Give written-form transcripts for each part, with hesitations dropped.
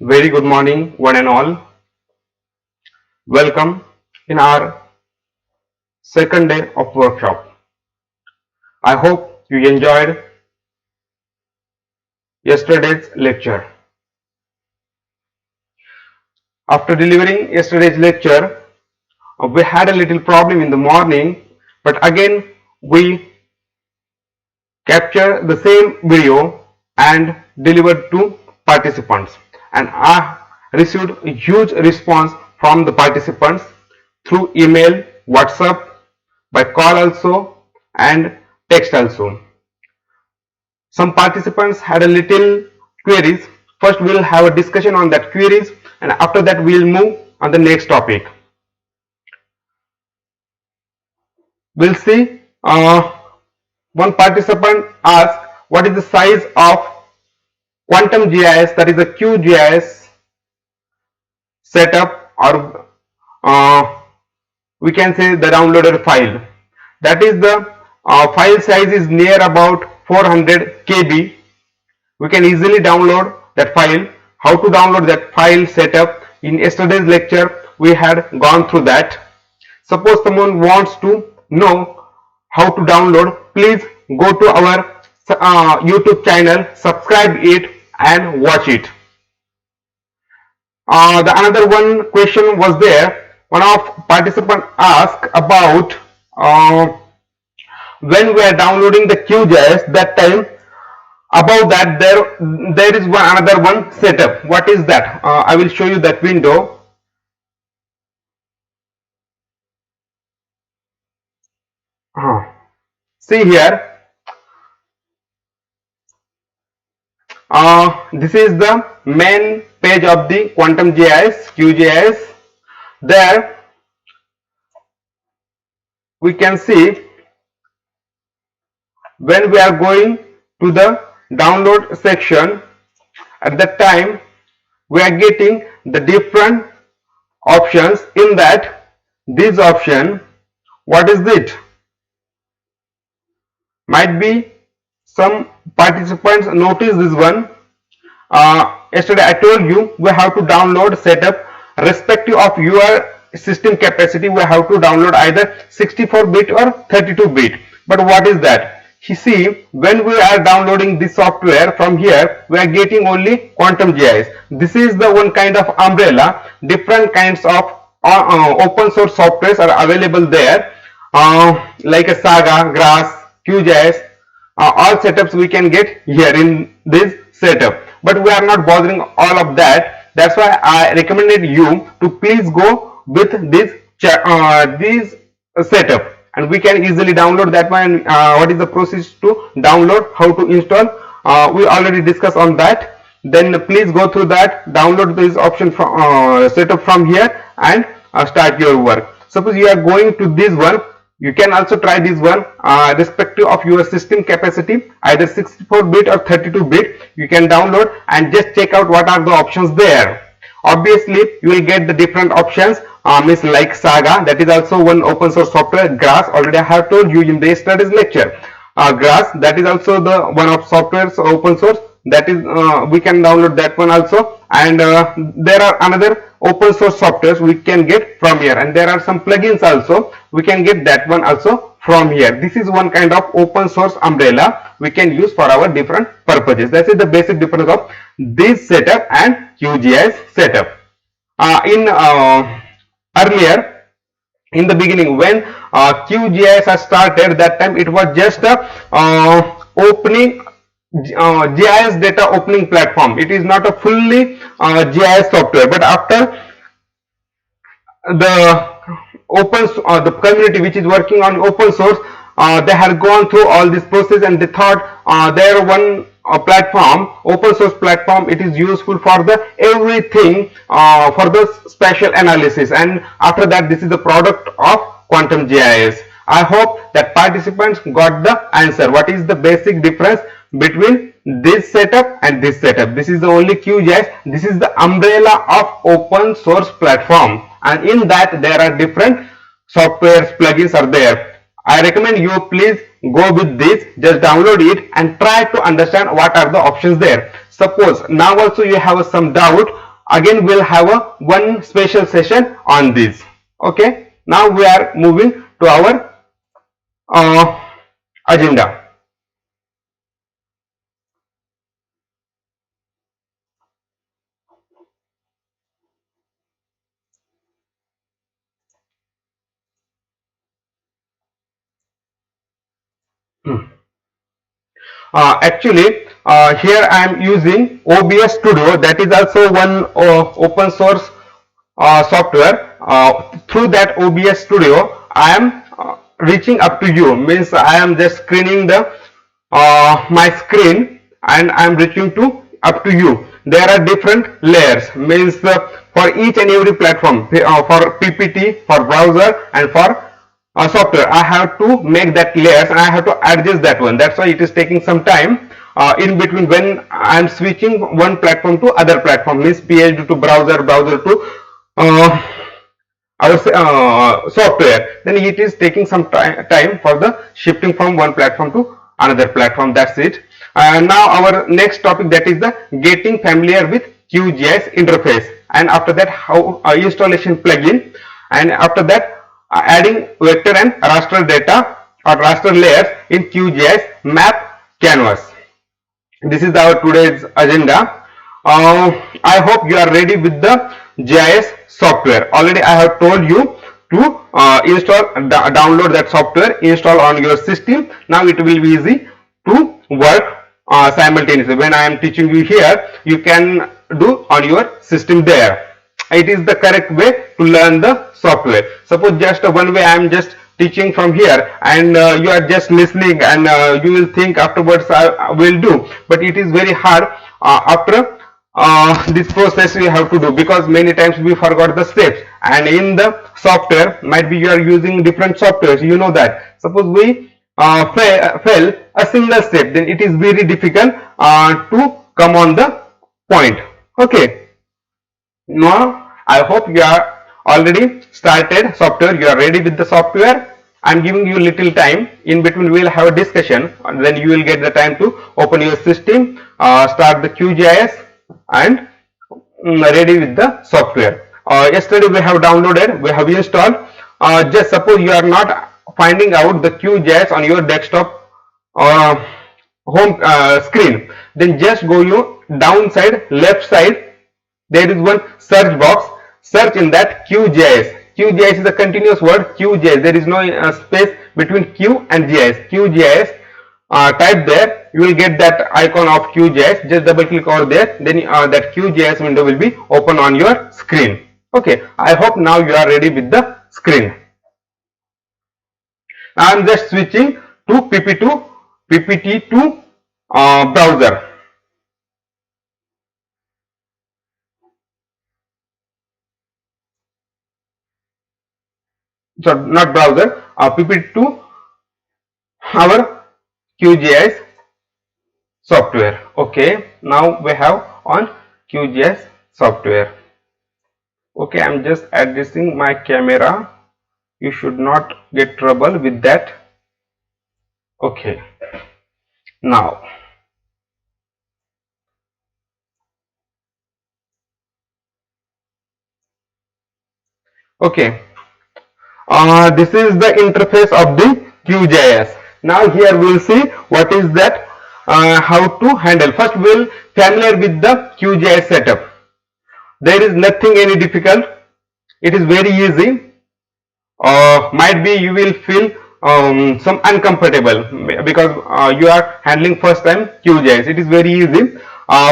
Very good morning, one and all. Welcome in our second day of workshop. I hope you enjoyed yesterday's lecture. After delivering yesterday's lecture, we had a little problem in the morning, but again we captured the same video and delivered to participants. And I received a huge response from the participants through email, WhatsApp, by call also, and text also. Some participants had a little queries. First we'll have a discussion on that queries, and after that we'll move on the next topic. We'll see one participant asked what is the size of quantum GIS, that is a QGIS setup, or we can say the downloaded file. That is the file size is near about 400 KB. We can easily download that file. How to download that file setup? In yesterday's lecture we had gone through that. Suppose someone wants to know how to download, please go to our YouTube channel, subscribe it and watch it. The another one question was there. One of participant asked about when we are downloading the QGIS, that time above that there is another one setup. What is that? I will show you that window. See here, this is the main page of the Quantum GIS, QGIS. There we can see when we are going to the download section, at that time we are getting the different options. In that, this option, what is it? Might be some participants notice this one. Yesterday I told you we have to download setup respective of your system capacity. We have to download either 64-bit or 32-bit. But what is that? You see, when we are downloading this software from here, we are getting only Quantum GIS. This is the one kind of umbrella. Different kinds of open source softwares are available there, like a Saga, Grass, QGIS. All setups we can get here in this setup, but we are not bothering all of that. That's why I recommended you to please go with this setup, and we can easily download that one. What is the process to download, how to install, we already discussed on that. Then please go through that, download this option from setup from here, and start your work. Suppose you are going to this one, you can also try this one respective of your system capacity, either 64-bit or 32-bit. You can download and just check out what are the options there. Obviously you will get the different options, means like Saga, that is also one open source software. Grass, already I have told you in the yesterday's lecture. Grass, that is also the one of softwares open source, that is we can download that one also. And there are another open source softwares we can get from here, and there are some plugins also, we can get that one also from here. This is one kind of open source umbrella we can use for our different purposes. That is the basic difference of this setup and QGIS setup. Earlier in the beginning, when QGIS has started, that time it was just a opening GIS data opening platform. It is not a fully GIS software, but after the the community which is working on open source, they have gone through all this process, and they thought their one platform, open source platform, it is useful for the everything, for the spatial analysis, and after that this is the product of Quantum GIS. I hope that participants got the answer. What is the basic difference between this setup and this setup? This is the only QGIS. This is the umbrella of open source platform, and in that there are different softwares, plugins are there. I recommend you please go with this, just download it and try to understand what are the options there. Suppose now also you have some doubt, again we'll have a one special session on this. Okay, now we are moving to our agenda. Actually, here I am using OBS Studio, that is also one open source software. Through that OBS Studio, I am reaching up to you, means I am just screening the my screen and I am reaching to up to you. There are different layers, means for each and every platform, for PPT, for browser, and for software, I have to make that layers and I have to adjust that one. That's why it is taking some time in between when I am switching one platform to other platform, means PhD to browser, browser to our software. Then it is taking some time for the shifting from one platform to another platform. That's it. Now our next topic, that is the getting familiar with QGIS interface, and after that how installation plugin, and after that adding vector and raster data or raster layers in QGIS map canvas. This is our today's agenda. I hope you are ready with the GIS software. Already I have told you to download that software, install on your system. Now it will be easy to work simultaneously. When I am teaching you here, you can do on your system there. It is the correct way to learn the software. Suppose just one way I am just teaching from here and you are just listening and you will think afterwards I will do, but it is very hard after this process we have to do, because many times we forgot the steps, and in the software might be you are using different softwares, you know that. Suppose we fail a single step, then it is very difficult to come on the point. Okay, now I hope you are already started software, you are ready with the software. I am giving you little time, in between we will have a discussion, and then you will get the time to open your system, start the QGIS and ready with the software. Yesterday we have downloaded, we have installed. Just suppose you are not finding out the QGIS on your desktop home screen, then just go you downside left side, there is one search box, search in that QGIS. QGIS is a continuous word, QGIS, there is no space between Q and GIS. QGIS, type there, you will get that icon of QGIS, just double click over there, then that QGIS window will be open on your screen. Okay, I hope now you are ready with the screen. I am just switching to PPT to browser. So not browser, PPT to our QGIS software. Okay, now we have on QGIS software. Okay, I'm just adjusting my camera, you should not get trouble with that. Okay, now okay, this is the interface of the QGIS. Now here we will see what is that, how to handle. First we will familiar with the QGIS setup. There is nothing any difficult, it is very easy. Might be you will feel some uncomfortable because you are handling first time QGIS. It is very easy.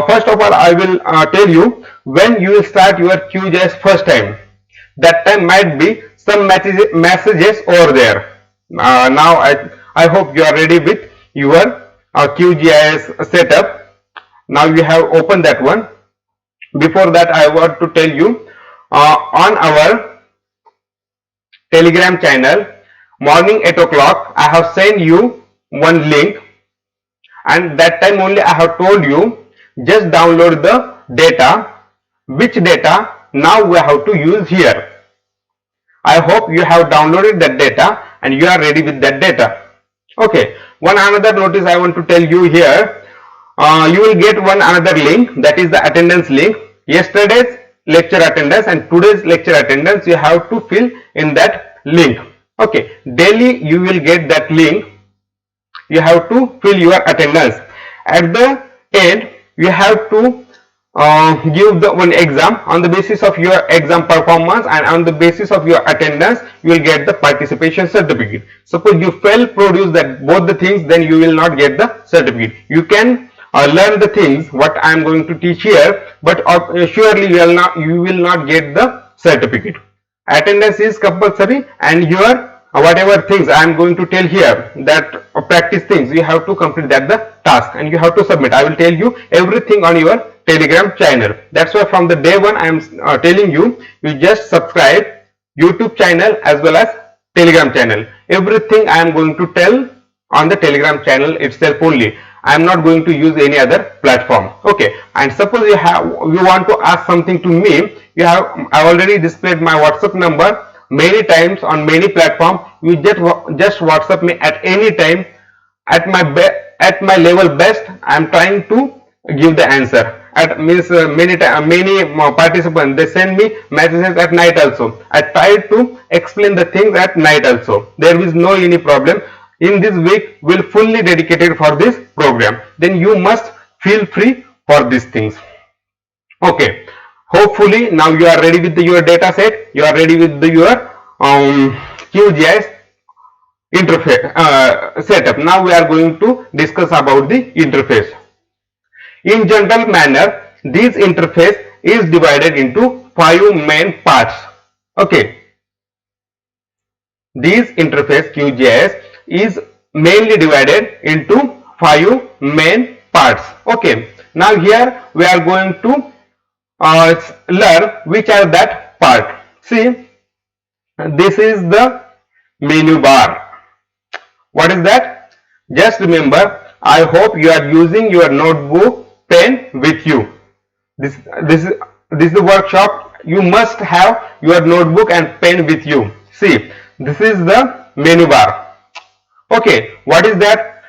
First of all, I will tell you when you will start your QGIS first time. That time might be some messages over there. Now I hope you are ready with your QGIS setup. Now you have opened that one. Before that, I want to tell you on our Telegram channel, morning 8 o'clock, I have sent you one link, and that time only I have told you just download the data. Which data now we have to use here. I hope you have downloaded that data and you are ready with that data. Okay, one another notice I want to tell you here. You will get one another link, that is the attendance link. Yesterday's lecture attendance and today's lecture attendance you have to fill in that link. Okay, daily you will get that link. You have to fill your attendance. At the end you have to give the one exam. On the basis of your exam performance and on the basis of your attendance you will get the participation certificate. Suppose you fail produce that both the things, then you will not get the certificate. You can learn the things what I am going to teach here, but surely you will not get the certificate. Attendance is compulsory, and your whatever things I am going to tell here, that practice things, you have to complete that the task and you have to submit. I will tell you everything on your Telegram channel. That's why from the day one I am telling you, you just subscribe YouTube channel as well as Telegram channel. Everything I am going to tell on the Telegram channel itself only. I am not going to use any other platform. Okay, and suppose you want to ask something to me, I already displayed my WhatsApp number many times on many platforms. You just WhatsApp me at any time. At my level best, I am trying to give the answer. At many participants, they send me messages at night also. I try to explain the things at night also. There is no any problem. In this week will fully dedicated for this program. Then you must feel free for these things. Okay, hopefully now you are ready with your data set. You are ready with your QGIS interface setup. Now we are going to discuss about the interface. In general manner, this interface is divided into 5 main parts. Okay, this interface QGIS is mainly divided into 5 main parts. Okay, now here we are going to learn which are that part. See, this is the menu bar. What is that? Just remember, I hope you are using your notebook, pen with you. This is the workshop. You must have your notebook and pen with you. See, this is the menu bar. Okay, what is that?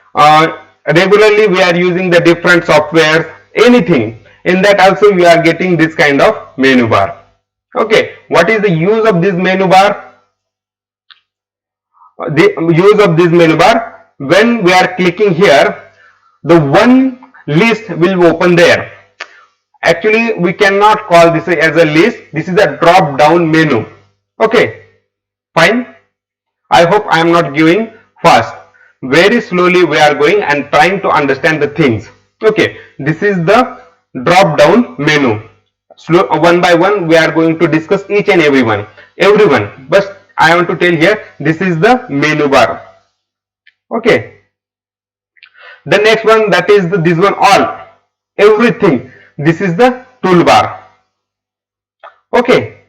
Regularly we are using the different softwares, anything. In that also we are getting this kind of menu bar. Okay, what is the use of this menu bar? The use of this menu bar, when we are clicking here, the one list will open there. Actually, we cannot call this as a list. This is a drop down menu. Okay, fine. I hope I am not giving fast. Very slowly we are going and trying to understand the things. Okay, this is the drop down menu. One by one we are going to discuss each and everyone. But I want to tell here, this is the menu bar. Okay, the next one, that is this one, all, everything. This is the toolbar. Okay,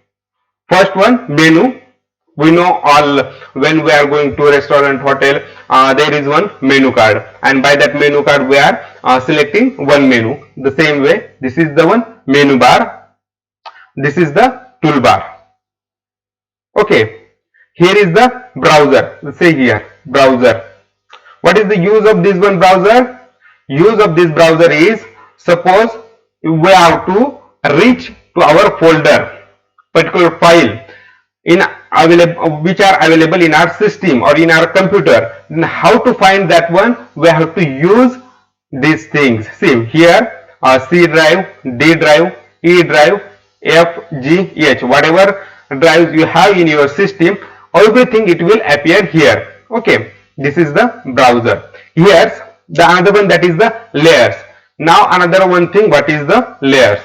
first one, menu. We know all, when we are going to restaurant, hotel, there is one menu card, and by that menu card we are selecting one menu. The same way, this is the one menu bar. This is the toolbar. Okay, here is the browser. Let's say here, browser. What is the use of this one browser? Use of this browser is, suppose we have to reach to our folder, particular file which are available in our system or in our computer. Then how to find that one? We have to use these things. See here, C drive, D drive, E drive, F, G, H, whatever drives you have in your system, everything it will appear here. Okay, this is the browser. Here's the another one, that is the layers. Now another one thing, what is the layers?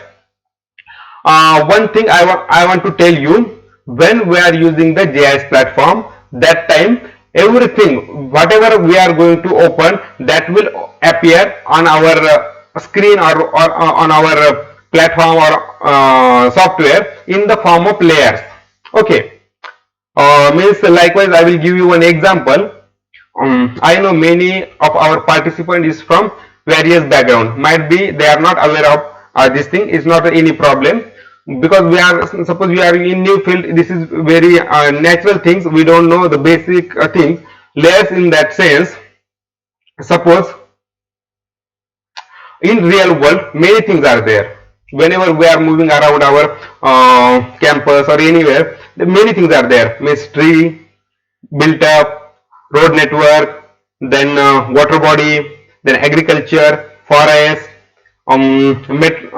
One thing I want to tell you, when we are using the GIS platform, that time everything whatever we are going to open, that will appear on our screen or on our platform or software in the form of layers. Okay, means likewise I will give you one example. I know many of our participants is from various background. Might be they are not aware of this thing. Is not any problem, because we are, suppose we are in new field. This is very natural things. We don't know the basic things. Layers in that sense. Suppose in real world many things are there. whenever we are moving around our campus or anywhere, many things are there. Means tree, built up, road network, then water body, then agriculture, forest, met,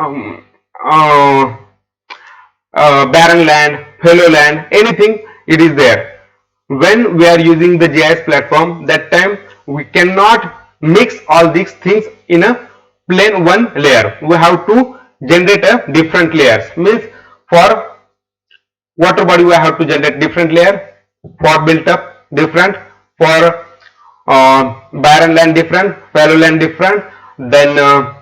uh, barren land, fallow land, anything it is there. When we are using the GIS platform, that time we cannot mix all these things in a plain one layer. We have to generate a different layers. Means for water body we have to generate different layer, for built up different, for barren land different, fallow land different, then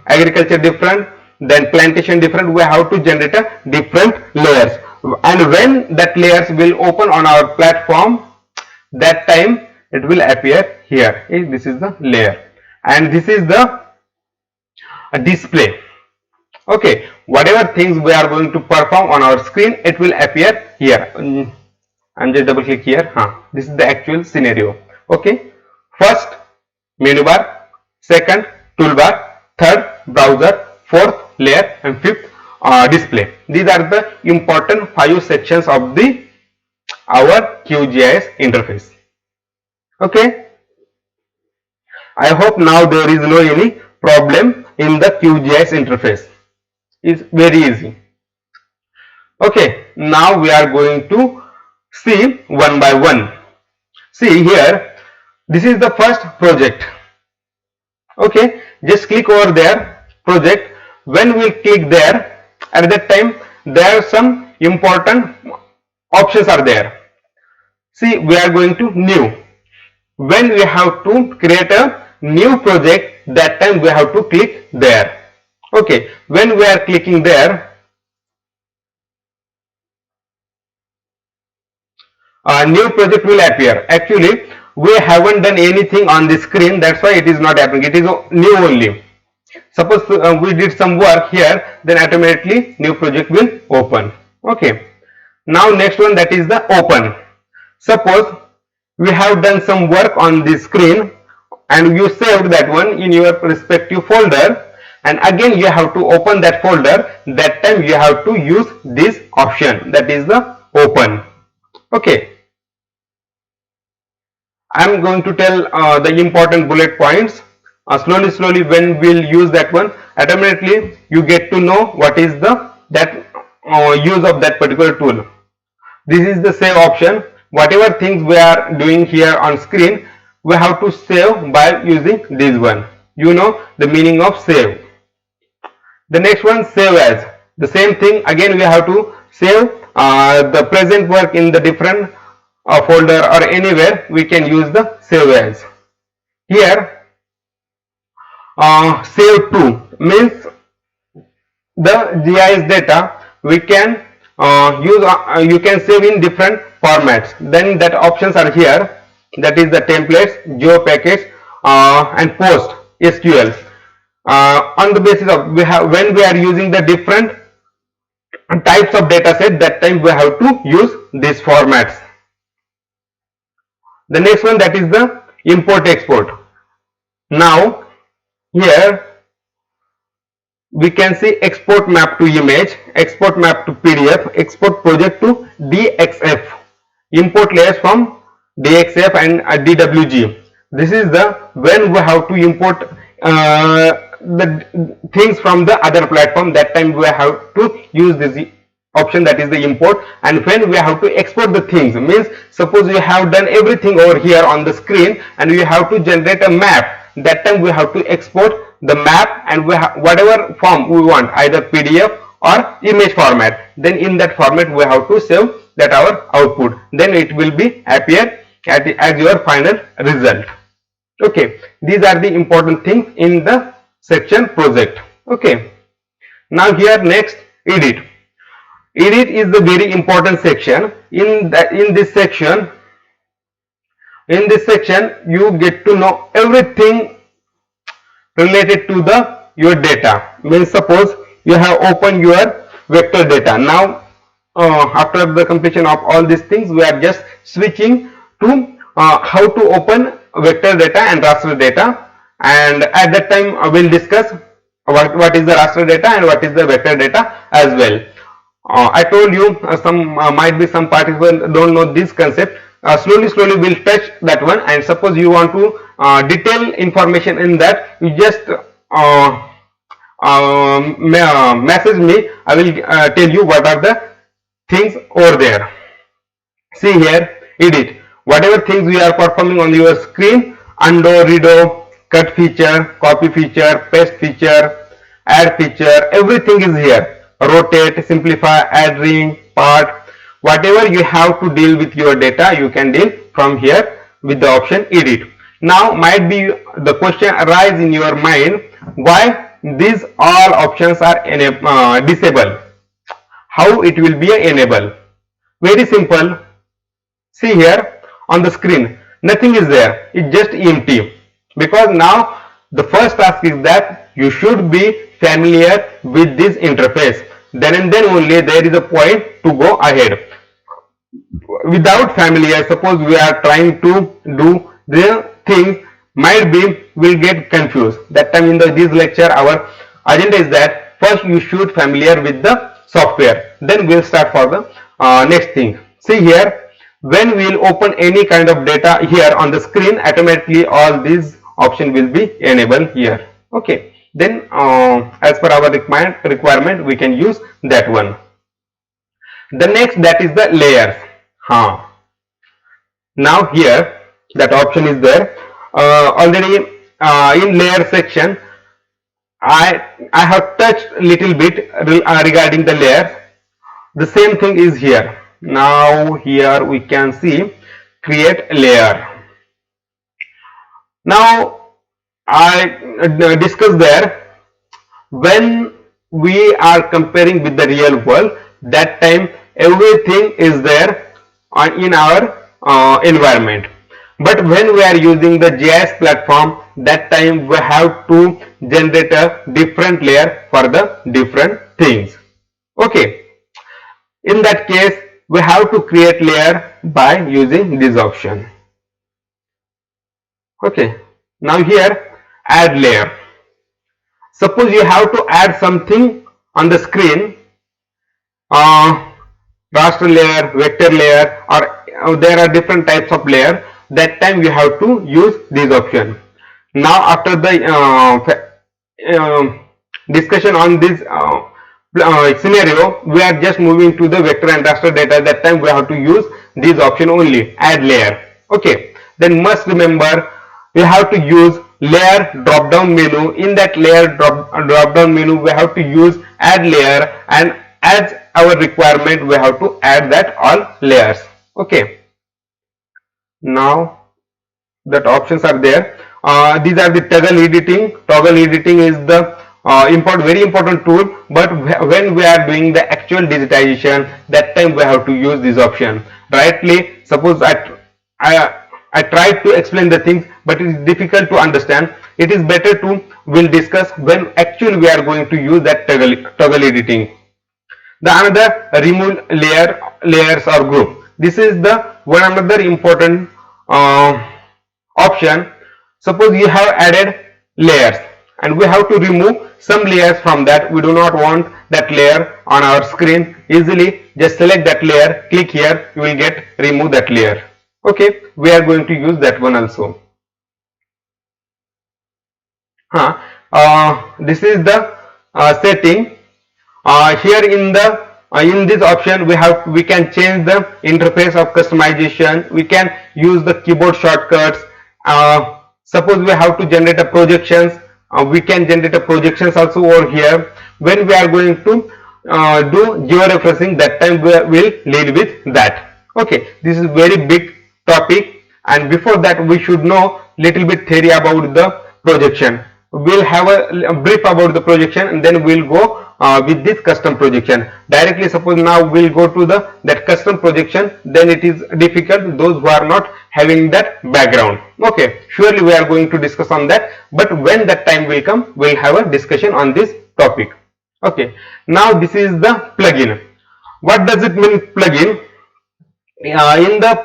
agriculture different, then plantation different. We have to generate a different layers, and when that layers will open on our platform, that time it will appear here. This is the layer, and this is the display. Okay, whatever things we are going to perform on our screen, it will appear here. I'm just double click here. This is the actual scenario. Okay, first menu bar, second toolbar, third browser, fourth layer, and fifth display. These are the important 5 sections of the our QGIS interface. Okay, I hope now there is no any problem in the QGIS interface. It's very easy. Okay, now we are going to see one by one. See here, this is the first project. Okay, just click over there, project. When we click there, at that time there are some important options are there. See, we are going to new. When we have to create a new project, that time we have to click there. Okay, when we are clicking there, a new project will appear. Actually, we haven't done anything on the screen, that's why it is not happening. It is new only. Suppose we did some work here, then automatically new project will open. Okay, now next one, that is the open. Suppose we have done some work on the screen and you saved that one in your respective folder, and again you have to open that folder. That time you have to use this option, that is the open. Okay, I am going to tell the important bullet points. Slowly when we'll use that one, automatically you get to know what is the use of that particular tool. This is the save option. Whatever things we are doing here on screen, we have to save by using this one. You know the meaning of save. The next one, save as. The same thing, again we have to save the present work in the different folder or anywhere. We can use the save as. Here save to means the GIS data we can use, you can save in different formats. Then that options are here, that is the templates, geo package, and post SQL. On the basis of when we are using the different types of data set, that time we have to use these formats. The next one, that is the import export. Now here we can see export map to image, export map to PDF, export project to DXF, import layers from DXF and DWG. This is the when we have to import the things from the other platform, that time we have to use this option, that is the import. And when we have to export the things, means suppose you have done everything over here on the screen and you have to generate a map, that time we have to export the map and we have whatever form we want, either PDF or image format. Then in that format we have to save that our output, then it will be appear as your final result. Okay, these are the important things in the section project. Okay, now here next, edit. Edit is the very important section. In this section you get to know everything related to your data. Means suppose you have opened your vector data. Now after the completion of all these things, we are just switching to how to open vector data and raster data, and at that time I will discuss what is the raster data and what is the vector data as well. I told you some might be some participants don't know this concept. Slowly we'll touch that one, and suppose you want to detail information in that, you just message me. I will tell you what are the things over there. See here, edit. Whatever things we are performing on your screen, undo, redo, cut feature, copy feature, paste feature, add feature, everything is here. Rotate, simplify, add ring, part, whatever you have to deal with your data, you can deal from here with the option edit. Now might be the question arise in your mind, why these all options are disabled? How it will be enable? Very simple. See here on the screen, nothing is there, it's just empty, because now the first task is that you should be familiar with this interface, then and then only there is a point to go ahead. Without familiar, suppose we are trying to do the things, might be will get confused. That time in this lecture our agenda is that first you should familiar with the software, then we'll start for the next thing. See here, when we'll open any kind of data here on the screen, automatically all these options will be enabled here. Okay, then as per our requirement we can use that one. The next, that is the layers. Now here that option is there. Already in layer section I have touched little bit regarding the layers. The same thing is here. Now here we can see create layer. Now I discussed there, when we are comparing with the real world, that time everything is there in our environment. But when we are using the GIS platform, that time we have to generate a different layer for the different things. Okay, in that case we have to create layer by using this option. Okay, now here add layer. Suppose you have to add something on the screen, raster layer, vector layer, or there are different types of layer. That time you have to use this option. Now after the discussion on this scenario, we are just moving to the vector and raster data. That time we have to use this option only, add layer. Okay, then must remember we have to use layer drop down menu. In that layer drop down menu we have to use add layer, and as our requirement we have to add that all layers. Okay, now that options are there. These are the toggle editing. Toggle editing is the very important tool, but when we are doing the actual digitization, that time we have to use this option. Rightly, suppose I tried to explain the things, but it is difficult to understand. It is better to we'll discuss when actually we are going to use that toggle editing. The another, remove layers or group. This is the one another important option. Suppose you have added layers and we have to remove some layers from that. We do not want that layer on our screen. Easily just select that layer, click here, you will get remove that layer. Okay, we are going to use that one also. This is the setting. Here in this option we can change the interface of customization. We can use the keyboard shortcuts. Suppose we have to generate a projections, we can generate a projections also over here. When we are going to do georeferencing, that time we will lead with that. Okay, this is very big topic, and before that we should know little bit theory about the projection. We'll have a brief about the projection, and then we'll go with this custom projection. Directly, suppose now we'll go to that custom projection, then it is difficult those who are not having that background. Okay, surely we are going to discuss on that, but when that time will come, we'll have a discussion on this topic. Okay, now this is the plugin. What does it mean, plugin? In the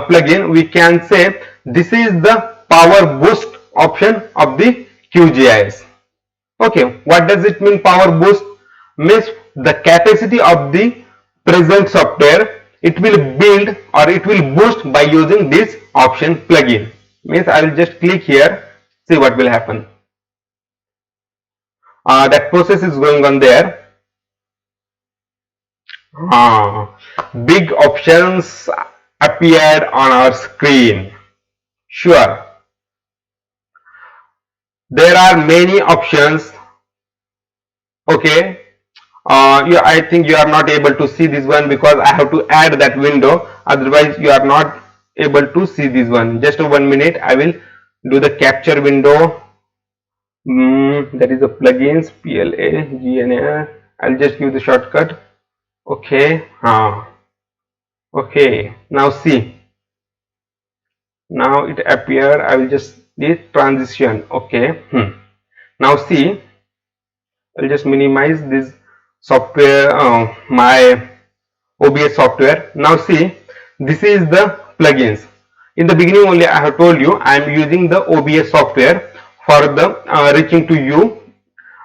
plugin we can say this is the power boost option of the QGIS. Okay, what does it mean power boost? Means the capacity of the present software it will build or it will boost by using this option plugin. Means I will just click here, see what will happen. That process is going on there. Big options appeared on our screen. Sure, there are many options. Okay, I think you are not able to see this one because I have to add that window. Otherwise, you are not able to see this one. Just 1 minute. I will do the capture window. That is the plugins PLA I'll just give the shortcut. Okay. Okay. Now see. Now it appeared. I will just do transition. Okay. Now see. I'll just minimize this software. My OBS software. Now see, this is the plugins. In the beginning only I have told you I am using the OBS software for the reaching to you.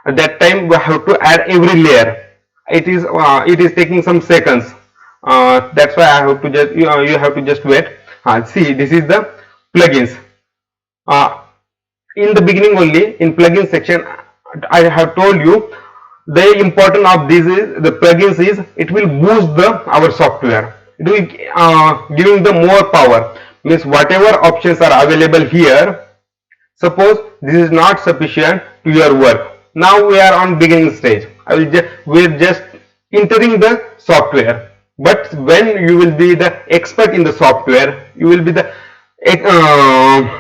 At that time we have to add every layer. It is taking some seconds. That's why I have to just you have to just wait. See, this is the plugins. Uh, in the beginning only in plugin section I have told you the importance of this is the plugins is it will boost the our software. It will giving the more power. Means whatever options are available here, suppose this is not sufficient to your work. Now we are on beginning stage. We're just entering the software. But when you will be the expert in the software, you will be the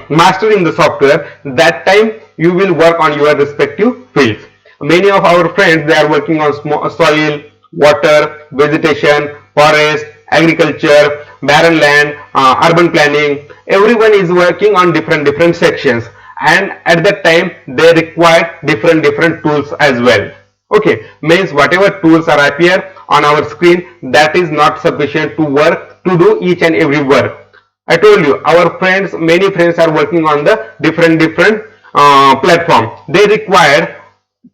master in the software. That time you will work on your respective fields. Many of our friends they are working on soil, water, vegetation, forest, agriculture, barren land, urban planning. Everyone is working on different sections, and at that time they require different tools as well. Okay, means whatever tools are appear on our screen, that is not sufficient to work to do each and every work. I told you our friends, many friends are working on the different platform. They require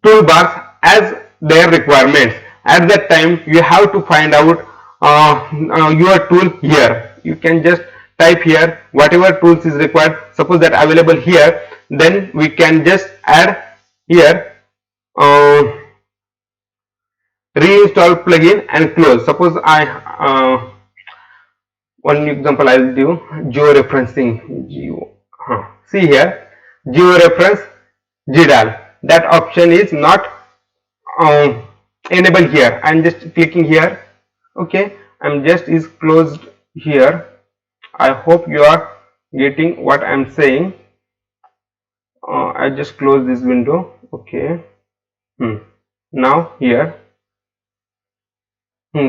toolbars as their requirements. At that time you have to find out your tool here. You can just type here whatever tools is required. Suppose that available here, then we can just add here uh, reinstall plugin and close. Suppose I one example I will do georeferencing. See here georeference GDAL. That option is not enabled here. I'm just clicking here. Okay, I'm just is closed here. I hope you are getting what I'm saying. I just close this window. Okay. Now here.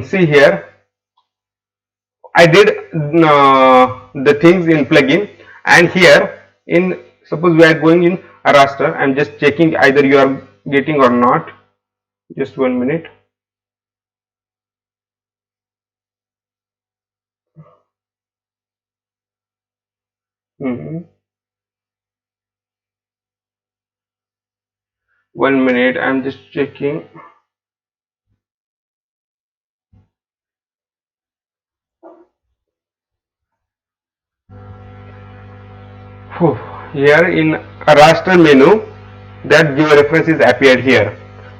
See here. I did the things in plugin, and here in suppose we are going in a raster. I'm just checking either you are getting or not. Just 1 minute. Hmm. 1 minute. I'm just checking. Here in a raster menu, that georeference is appeared here.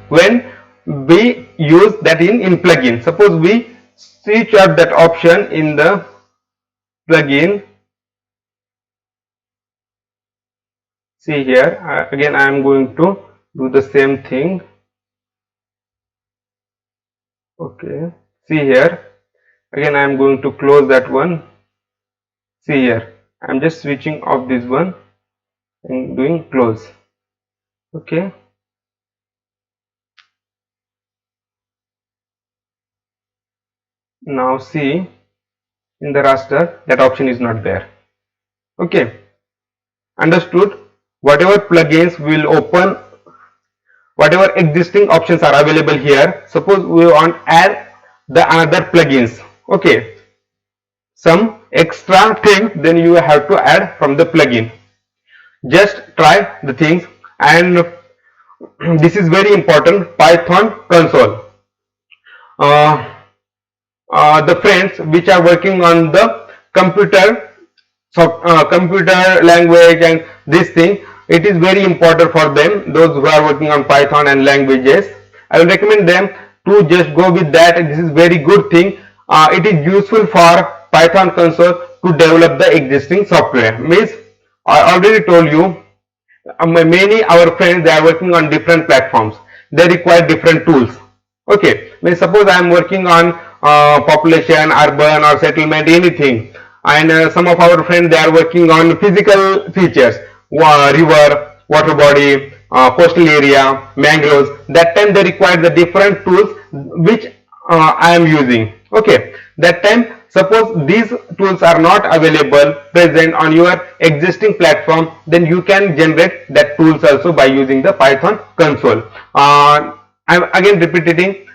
When we use that in plugin, suppose we switch out that option in the plugin. See here again I am going to do the same thing. Okay, see here again I am going to close that one. See here I am just switching off this one and doing close. Okay, now see in the raster that option is not there. Okay, understood. Whatever plugins will open, whatever existing options are available here. Suppose we want add the another plugins. Okay, some extra thing then you have to add from the plugin. Just try the things, and this is very important, Python console. Uh, the friends which are working on the computer, computer language and this thing, it is very important for them, those who are working on Python and languages. I will recommend them to just go with that. This is very good thing. It is useful for Python console to develop the existing software. Means I already told you, many our friends, they are working on different platforms, they require different tools. Okay, means suppose I am working on population, urban or settlement, anything, and some of our friends, they are working on physical features, river, water body, coastal area, mangroves. That time they require the different tools which I am using. Okay, that time suppose these tools are not available present on your existing platform, then you can generate that tools also by using the Python console. I'm again repeating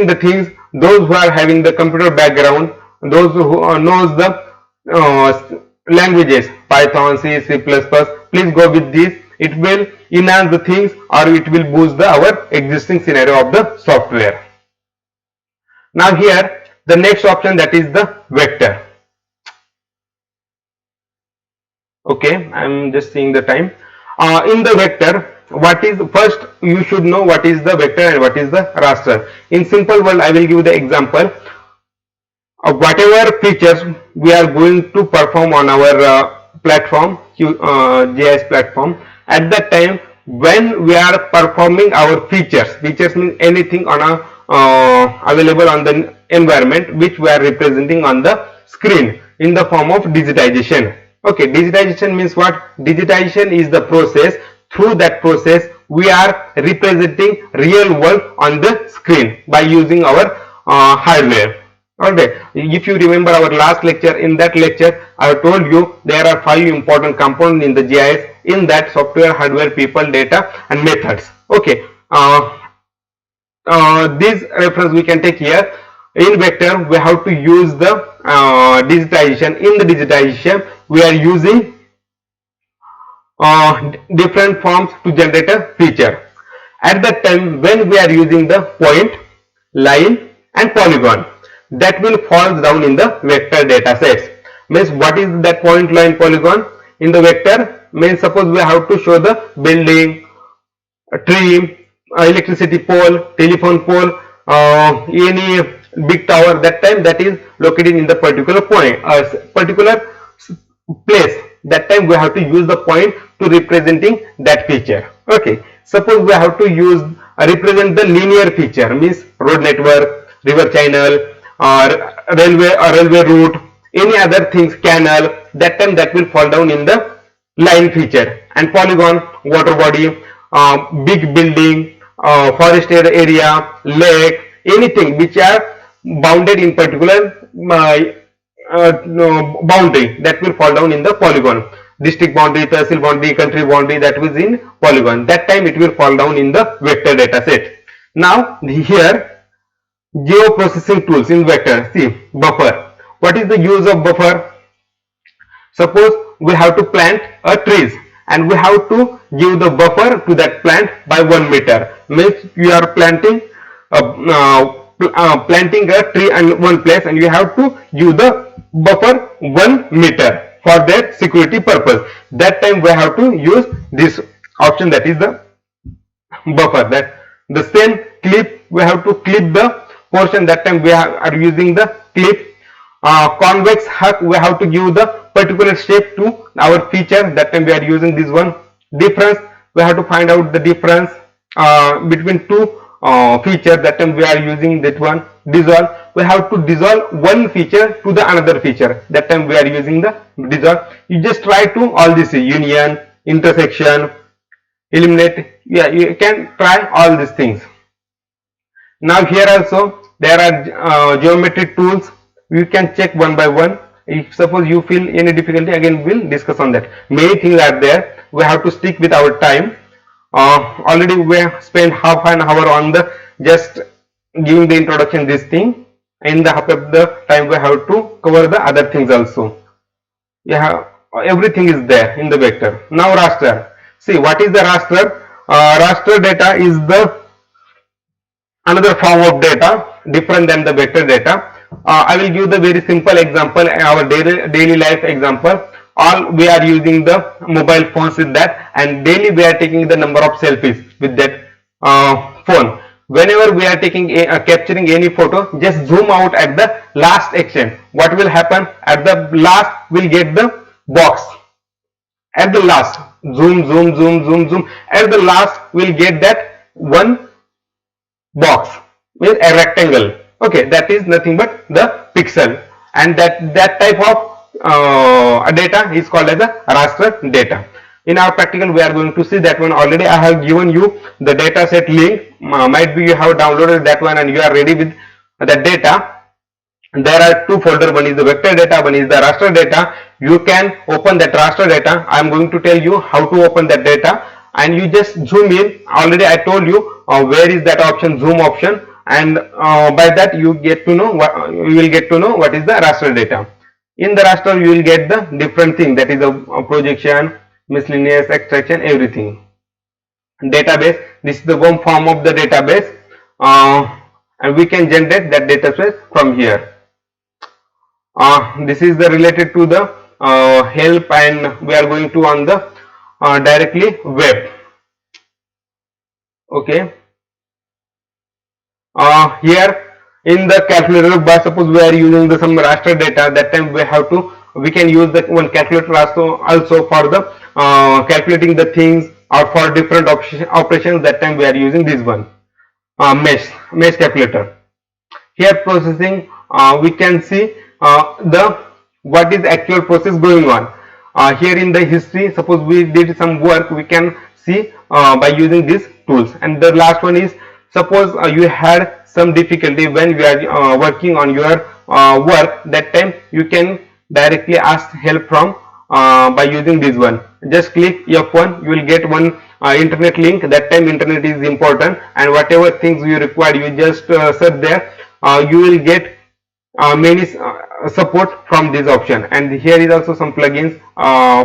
the things. Those who are having the computer background, those who knows the languages Python, C, C++, please go with this. It will enhance the things, or it will boost our existing scenario of the software. Now here the next option, that is the vector. Okay, I'm just seeing the time. In the vector, what is first, you should know what is the vector and what is the raster. In simple world, I will give the example of whatever features we are going to perform on our platform, GIS platform. At that time, when we are performing our features means anything on a available on the environment which we are representing on the screen in the form of digitization. Okay, digitization means what? Digitization is the process. Through that process, we are representing real world on the screen by using our hardware. Alright, if you remember our last lecture, in that lecture I have told you there are 5 important components in the GIS. In that, software, hardware, people, data and methods. Okay, this reference we can take here. In vector, we have to use the digitization. In the digitization, we are using different forms to generate a feature. At that time, when we are using the point, line and polygon, that will fall down in the vector data sets. Means what is that point, line, polygon? In the vector, means suppose we have to show the building, a tree, electricity pole, telephone pole, any big tower. That time that is located in the particular point, particular place. That time we have to use the point to representing that feature. Okay, suppose we have to use represent the linear feature, means road network, river channel, or railway route, any other things, canal. That time that will fall down in the line feature. And polygon, water body, big building, forested area, lake, anything which are bounded in particular boundary, that will fall down in the polygon. District boundary, tehsil boundary, country boundary, that was in polygon. That time it will fall down in the vector data set. Now here, geoprocessing tools in vector. See, buffer. What is the use of buffer? Suppose we have to plant a trees and we have to give the buffer to that plant by 1 meter. Means you are planting a tree in one place and you have to give the buffer 1 meter for their security purpose. That time we have to use this option, that is the buffer. That the same clip, we have to clip the portion. That time we are using the clip. Convex arc, we have to give the particular shape to our feature. That time we are using this one. Difference, we have to find out the difference between two features. That time we are using that one. Dissolve, we have to dissolve one feature to the another feature. That time we are using the dissolve. You just try to all this, union, intersection, eliminate. Yeah, you can try all these things. Now here also there are geometry tools. You can check one by one. If suppose you feel any difficulty, again we'll discuss on that. Many things are there. We have to stick with our time. Already we have spent half an hour on the just giving the introduction this thing. In the half of the time we have to cover the other things also. Yeah, everything is there in the vector. Now raster. See, what is the raster? Raster data is the another form of data different than the vector data. I will give the very simple example, our daily life example. All we are using the mobile phones with that, and daily we are taking the number of selfies with that phone. Whenever we are taking capturing any photo, just zoom out at the last action. What will happen at the last? We'll get the box at the last. Zoom, zoom, zoom, zoom, zoom. At the last, we'll get that one box with a rectangle. Okay, that is nothing but the pixel, and that type of data is called as a raster data. In our practical, we are going to see that one. Already I have given you the data set link. Might be you have downloaded that one and you are ready with the data. There are two folders, one is the vector data, one is the raster data. You can open that raster data. I am going to tell you how to open that data, and you just zoom in. Already I told you where is that option, zoom option, and by that you get to know what you will get to know what is the raster data. In the raster you will get the different thing, that is the projection, miscellaneous, extraction, everything. Database, this is the one form of the database, and we can generate that database from here. This is the related to the help, and we are going to on the directly web. Okay, here in the calculator bar, suppose we are using the some raster data, that time we can use the one calculator also for the calculating the things, or for different operations. That time we are using this one, mesh calculator. Here processing, we can see the what is actual process going on. Here in the history, suppose we did some work, we can see by using these tools. And the last one is, suppose you had some difficulty when you are working on your work, that time you can directly ask help from by using this one. Just click F1, you will get one internet link. That time internet is important, and whatever things you require, you just search there. You will get many support from this option. And here is also some plugins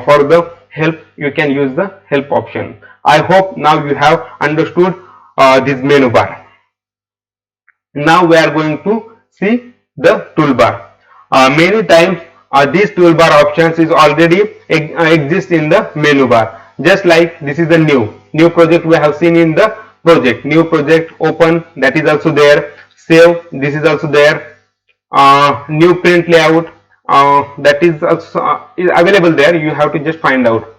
for the help. You can use the help option. I hope now you have understood this menu bar. Now we are going to see the toolbar. Many times these toolbar options is already exist in the menu bar. Just like this is the new project we have seen in the project. New project, open, that is also there. Save, this is also there. New print layout, that is also is available there. You have to just find out.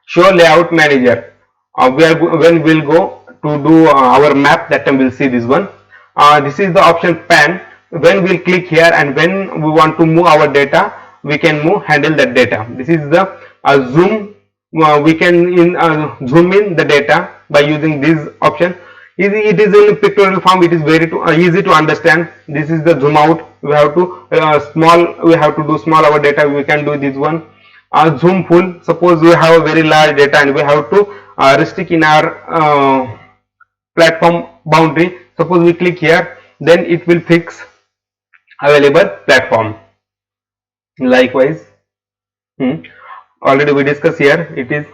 Show layout manager, when we'll go to do our map, that time we'll see this one. This is the option pan. When we'll click here, and when we want to move our data, we can handle that data. This is the zoom. We can zoom in the data by using this option. It is in pictorial form. It is very easy to understand. This is the zoom out. We have to we have to do small our data. We can do this one. Zoom full. Suppose we have a very large data and we have to restrict in our platform boundary. Suppose we click here, then it will fix available platform. Likewise, already we discussed here. It is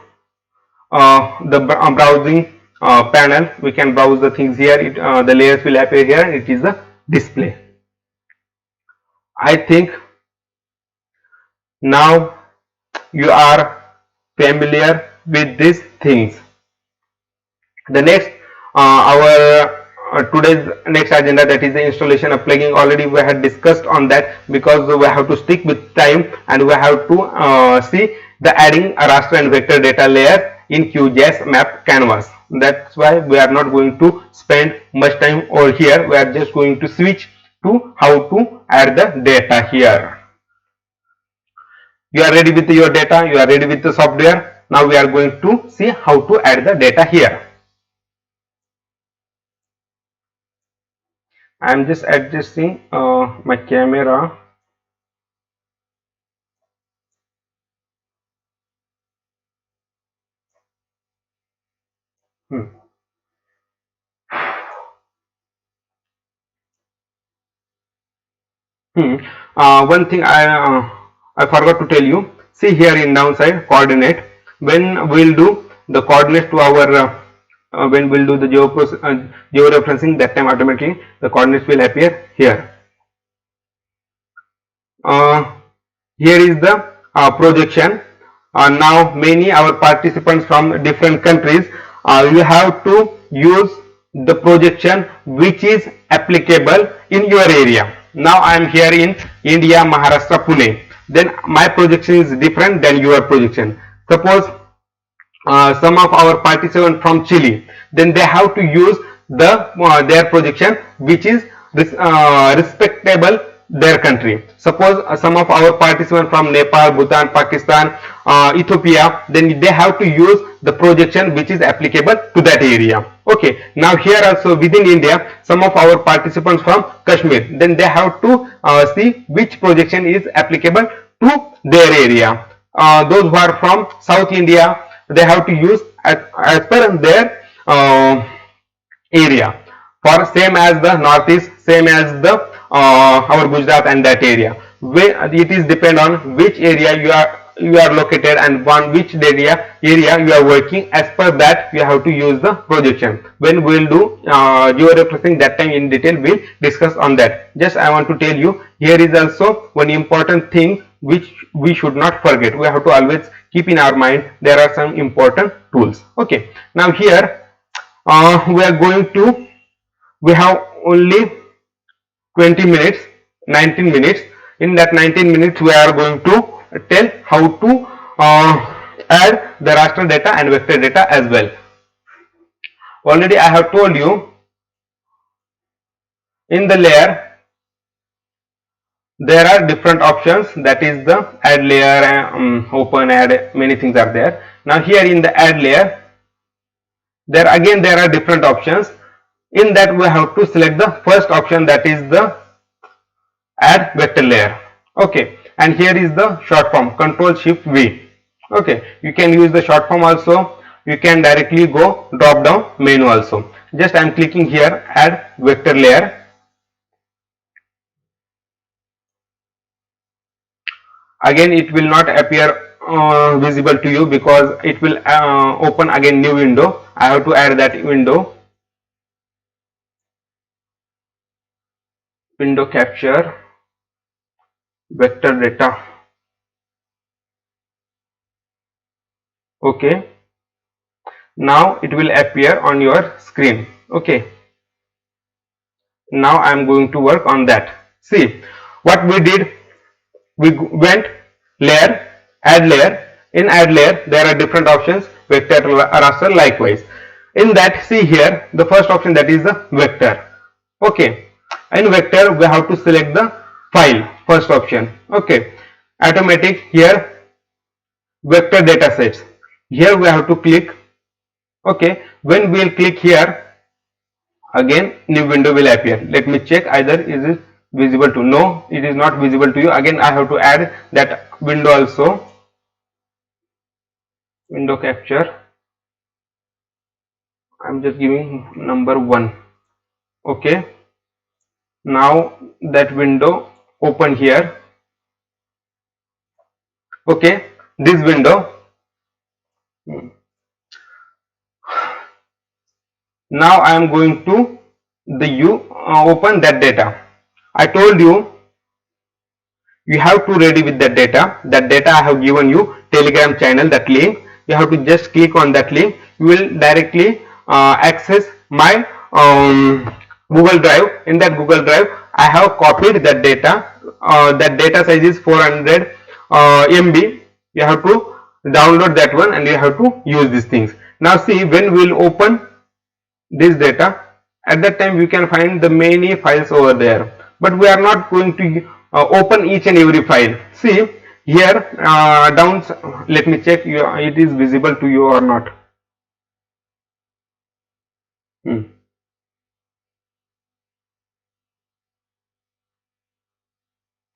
the browsing panel. We can browse the things here. The layers will appear here. It is the display. I think now you are familiar with these things. The next our today's next agenda, that is the installation of plugin. Already we had discussed on that, because we have to stick with time, and we have to see the adding a raster and vector data layer in QGIS map canvas. That's why we are not going to spend much time over here. We are just going to switch to how to add the data here. You are ready with your data, you are ready with the software. Now we are going to see how to add the data here. I am just adjusting my camera. One thing I forgot to tell you. See here in downside coordinate. When we'll do the coordinates to our when we'll do the georeferencing, that time automatically the coordinates will appear here. Uh, Here is the projection. Now many our participants from different countries, you have to use the projection which is applicable in your area. Now I am here in India, Maharashtra, Pune. Then my projection is different than your projection. Suppose some of our participants from Chile, then they have to use their projection which is respectable their country. Suppose some of our participants from Nepal, Bhutan, Pakistan, Ethiopia, then they have to use the projection which is applicable to that area. Okay, now here also within India, some of our participants from Kashmir, then they have to see which projection is applicable to their area. Those who are from South India, they have to use as per their area. For same as the Northeast, same as the our Gujarat and that area. Where it is depend on which area you are located and on which area you are working. As per that, you have to use the projection. When we will do georeferencing, that time in detail we'll discuss on that. Just I want to tell you, here is also one important thing which we should not forget. We have to always keep in our mind there are some important tools. Okay, now here we have only 20 minutes, 19 minutes. In that 19 minutes we are going to tell how to add the raster data and vector data as well. Already I have told you, in the layer there are different options, that is the add layer, open, add, many things are there. Now here in the add layer, there are different options. In that we have to select the first option, that is the add vector layer. Okay, and here is the short form, Control Shift V. Okay, you can use the short form also, you can directly go drop down menu also. Just I am clicking here, add vector layer. Again it will not appear visible to you because it will open again new window. I have to add that window capture vector data. Okay, now it will appear on your screen. Okay, now I am going to work on that. See what we did, we went layer, add layer. In add layer there are different options, vector, raster, likewise. In that, see here the first option, that is the vector. Okay, in vector we have to select the file, first option. Okay, automatic, here vector data sets, here we have to click. Okay, when we will click here, again new window will appear. Let me check either is it visible to, no, it is not visible to you. Again I have to add that window also, window capture. I'm just giving number 1. Okay, now that window open here. Okay, this window. Now I am going to open that data. I told you have to ready with that data. That data I have given you Telegram channel, that link. You have to just click on that link. You will directly access my Google Drive. In that Google Drive I have copied that data. That data size is 400 MB. You have to download that one and you have to use these things. Now see, when we will open this data, at that time you can find the many files over there, but we are not going to open each and every file. See here down, let me check it is visible to you or not.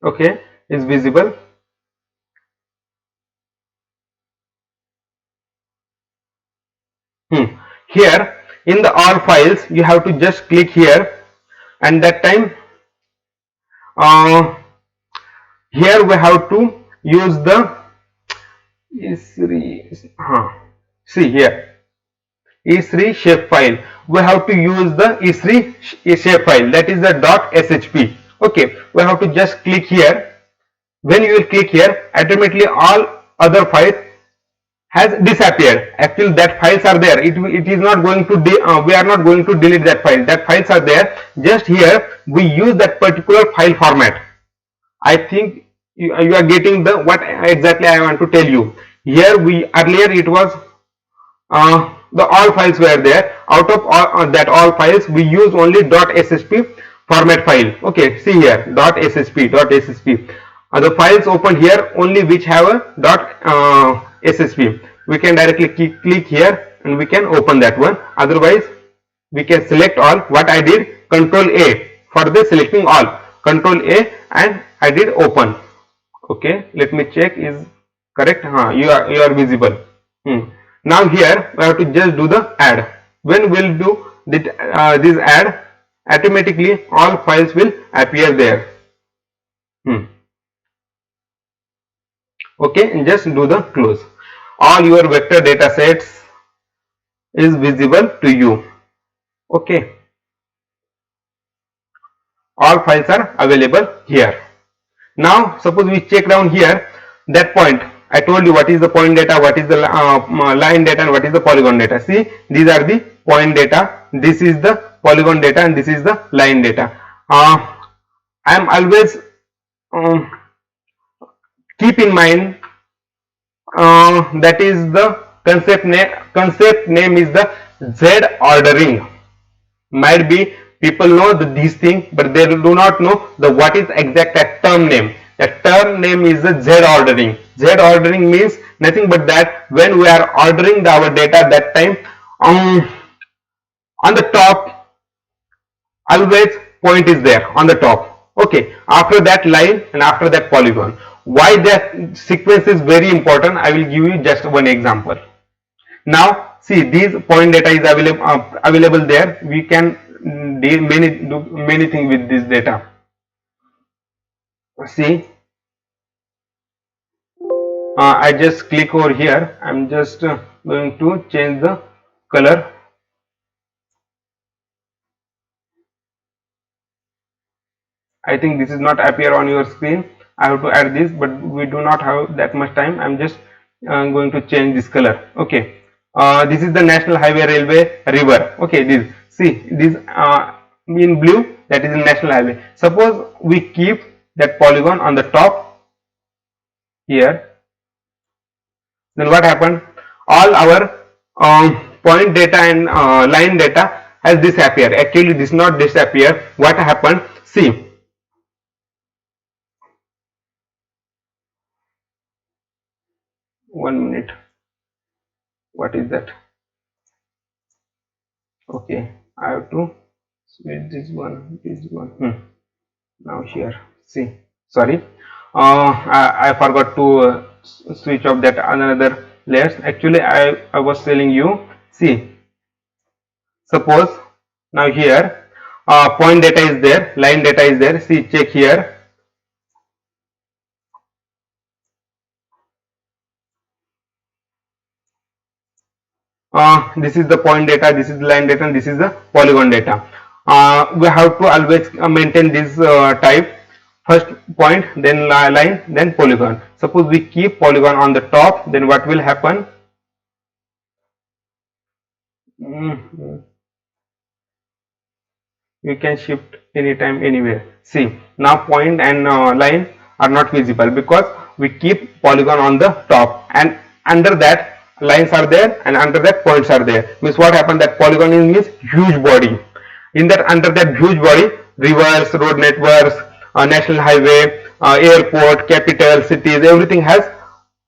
Okay, it's visible. Here in the all files you have to just click here, and that time here we have to use the See here, E3 shapefile. We have to use the E3 shapefile, that is the .shp. Okay, we have to just click here. When you will click here, automatically all other files has disappeared. Actually, that files are there. It is not going to we are not going to delete that file. That files are there. Just here we use that particular file format. I think you are getting the what exactly I want to tell you. Here we earlier it was the all files were there. Out of that all files we use only .shp format file. Okay, see here .shp. The files open here only which have a .shp. We can directly click here and we can open that one. Otherwise we can select all. What I did, Control A for the selecting all. Control A and I did open. Okay, let me check is correct. You are visible. Now here we have to just do the add. When we'll do this add, automatically all files will appear there. Okay, and just do the close. All your vector data sets is visible to you. Okay, all files are available here. Now suppose we check down here that point. I told you what is the point data, what is the line data, and what is the polygon data. See, these are the point data, this is the polygon data, and this is the line data. I am always keep in mind that is the concept name is the Z ordering. Might be people know these things, but they do not know the what is exact term name. The term name is the Z ordering. Z ordering means nothing but that when we are ordering our data, that time on the top always point is there on the top. Okay, after that line and after that polygon. Why that sequence is very important, I will give you just one example. Now see, these point data is available there. We can do many things with this data. See, I just click over here. I'm just going to change the color. I think this is not appear on your screen. I have to add this, but we do not have that much time. I'm just going to change this color. Okay, this is the National Highway Railway river. Okay, this, see this in blue, that is the National Highway. Suppose we keep that polygon on the top here, then what happened? All our point data and line data has disappeared. Actually, this not disappear. What happened? See, one minute. What is that? Okay, I have to switch this one. Now here, see, sorry, I forgot to switch off that another layers. Actually, I was telling you. See, suppose now here point data is there, line data is there. See, check here. This is the point data, this is the line data, and this is the polygon data. We have to always maintain this type. First point, then line, then polygon. Suppose we keep polygon on the top, then what will happen? You can shift anytime, anywhere. See, now point and line are not visible because we keep polygon on the top, and under that lines are there and under that points are there. Means what happened, that polygon means huge body. In that, under that huge body, rivers, road networks, national highway, airport, capital, cities, everything has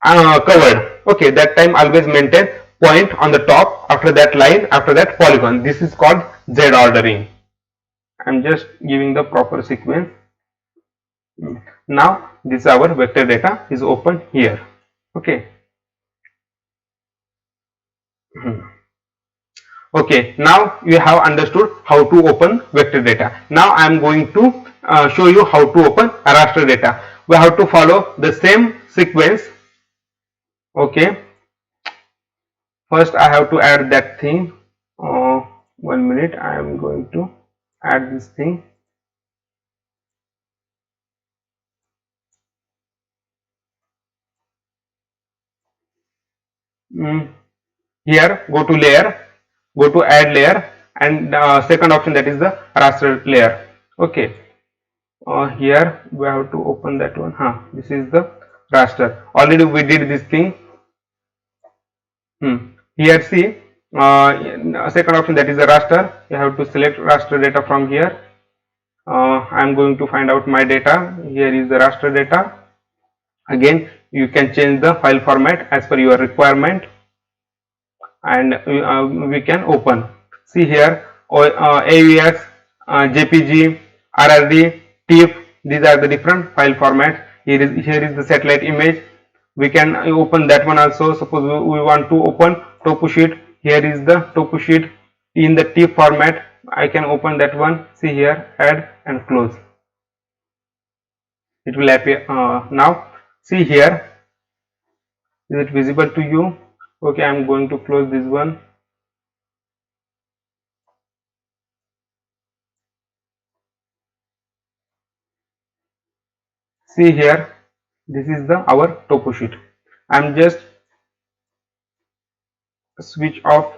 covered. Okay, that time always maintain point on the top, after that line, after that polygon. This is called Z ordering. I'm just giving the proper sequence. Now this our vector data is open here. Okay. Okay, now you have understood how to open vector data. Now I am going to show you how to open raster data. We have to follow the same sequence. Okay, First I have to add that thing. 1 minute, I am going to add this thing. Here go to layer, go to add layer, and second option, that is the raster layer. Okay, here we have to open that one. This is the raster. Already we did this thing. Here see, second option, that is the raster. You have to select raster data from here. I am going to find out my data. Here is the raster data. Again, you can change the file format as per your requirement, and we can open. See here, AVX, JPG, RRD, TIFF. These are the different file formats. Here is the satellite image. We can open that one also. Suppose we want to open topo sheet. Here is the topo sheet in the TIFF format. I can open that one. See here, add and close. It will appear now. See here, is it visible to you? Okay, I am going to close this one. See here, this is the our topo sheet. I am just switch off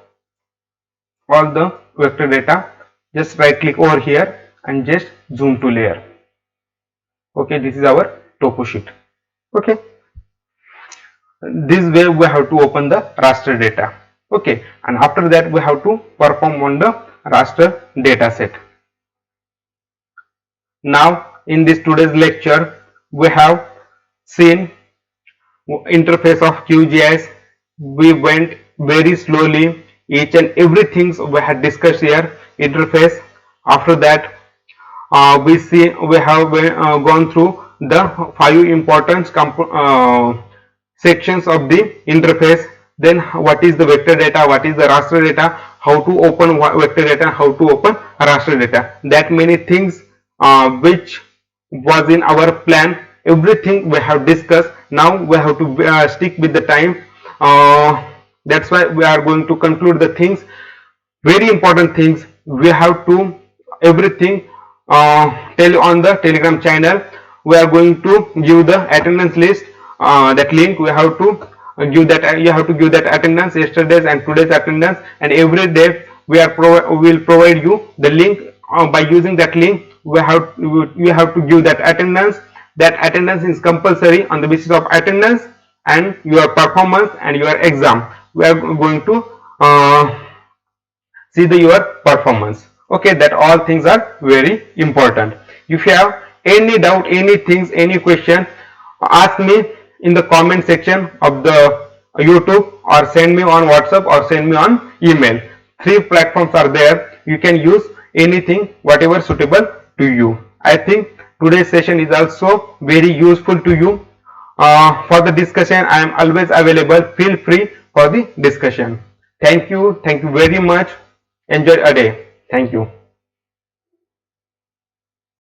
all the vector data. Just right click over here and just zoom to layer. Okay, this is our topo sheet. Okay, this way we have to open the raster data. Okay, and after that we have to perform on the raster data set. Now in this today's lecture we have seen interface of QGIS. We went very slowly each and everything we had discussed here. Interface. After that we have gone through the 5 important sections of the interface. Then what is the vector data, what is the raster data, how to open vector data, how to open raster data. That many things which was in our plan, everything we have discussed. Now we have to stick with the time. That's why we are going to conclude the things, very important things. We have to everything tell on the Telegram channel. We are going to give the attendance list, that link. We have to give that, you have to give that attendance, yesterday's and today's attendance, and every day we will provide you the link. By using that link, you have to give that attendance. That attendance is compulsory on the basis of attendance and your performance and your exam. We are going to see your performance. Okay, that all things are very important. If you have any doubt, any things, any question, ask me in the comment section of the YouTube, or send me on WhatsApp, or send me on email. 3 platforms are there. You can use anything, whatever suitable to you. I think today's session is also very useful to you. For the discussion, I am always available. Feel free for the discussion. Thank you very much. Enjoy a day. Thank you.